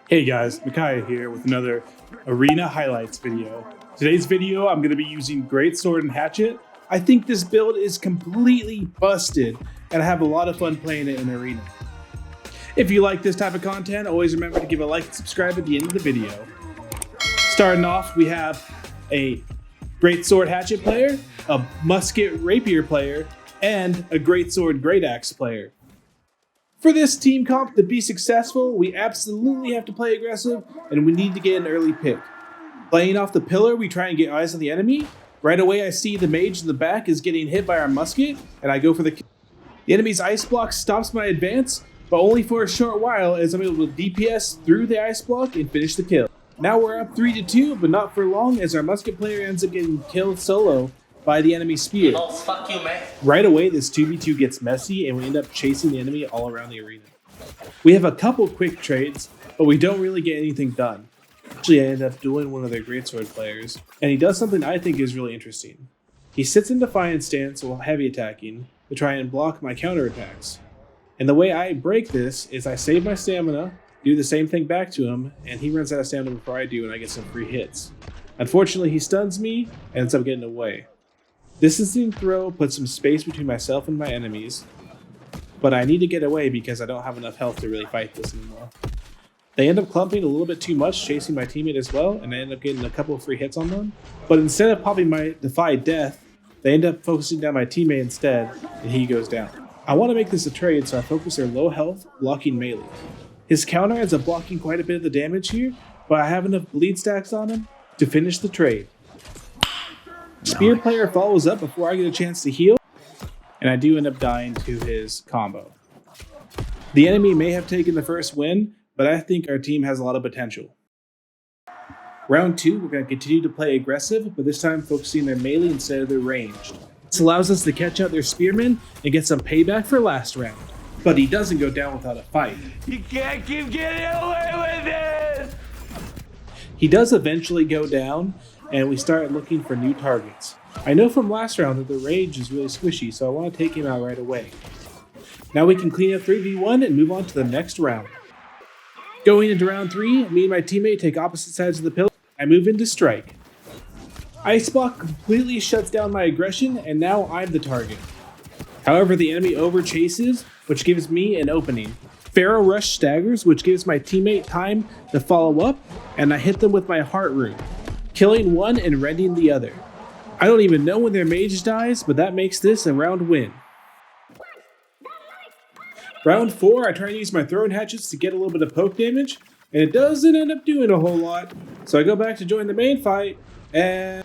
Hey guys, Micaiah here with another Arena Highlights video. Today's video, I'm going to be using Greatsword and Hatchet. I think this build is completely busted, and I have a lot of fun playing it in Arena. If you like this type of content, always remember to give a like and subscribe at the end of the video. Starting off, we have a Greatsword Hatchet player, a Musket Rapier player, and a Greatsword Great Axe player. For this team comp to be successful, we absolutely have to play aggressive, and we need to get an early pick. Playing off the pillar, we try and get eyes on the enemy. Right away, I see the mage in the back is getting hit by our musket, and I go for the kill. The enemy's ice block stops my advance, but only for a short while, as I'm able to DPS through the ice block and finish the kill. Now we're up 3-2, but not for long, as our musket player ends up getting killed solo by the enemy spear. Oh, fuck you, man. Right away, this 2v2 gets messy, and we end up chasing the enemy all around the arena. We have a couple quick trades, but we don't really get anything done. Actually, I end up dueling one of their Greatsword players, and he does something I think is really interesting. He sits in Defiant stance while heavy attacking to try and block my counterattacks. And the way I break this is I save my stamina, do the same thing back to him, and he runs out of stamina before I do, and I get some free hits. Unfortunately, he stuns me and ends up getting away. Distancing throw puts some space between myself and my enemies, but I need to get away because I don't have enough health to really fight this anymore. They end up clumping a little bit too much, chasing my teammate as well, and I end up getting a couple of free hits on them. But instead of popping my Defy Death, they end up focusing down my teammate instead, and he goes down. I want to make this a trade, so I focus their low health, blocking melee. His counter ends up blocking quite a bit of the damage here, but I have enough bleed stacks on him to finish the trade. Spear player follows up before I get a chance to heal, and I do end up dying to his combo. The enemy may have taken the first win, but I think our team has a lot of potential. Round 2, we're going to continue to play aggressive, but this time focusing their melee instead of their ranged. This allows us to catch out their spearmen and get some payback for last round. But he doesn't go down without a fight. You can't keep getting away with it! He does eventually go down, and we start looking for new targets. I know from last round that the rage is really squishy, so I want to take him out right away. Now we can clean up 3v1 and move on to the next round. Going into round 3, me and my teammate take opposite sides of the pillar. I move into strike. Ice block completely shuts down my aggression, and now I'm the target. However, the enemy over chases, which gives me an opening. Pharaoh Rush staggers, which gives my teammate time to follow up, and I hit them with my heart rune, killing one and rending the other. I don't even know when their mage dies, but that makes this a round win. Round 4, I try and use my throwing hatchets to get a little bit of poke damage, and it doesn't end up doing a whole lot. So I go back to join the main fight, and...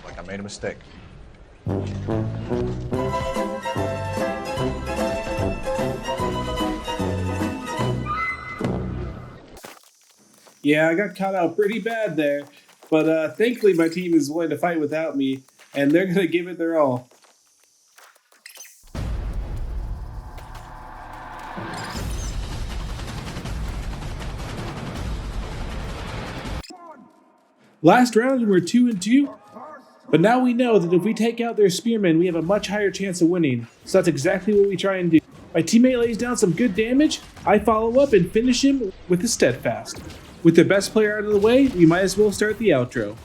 Like I made a mistake. Yeah, I got caught out pretty bad there, but thankfully my team is willing to fight without me, and they're going to give it their all. Last round we're 2-2, but now we know that if we take out their spearmen, we have a much higher chance of winning, so that's exactly what we try and do. My teammate lays down some good damage, I follow up and finish him with a steadfast. With the best player out of the way, we might as well start the outro.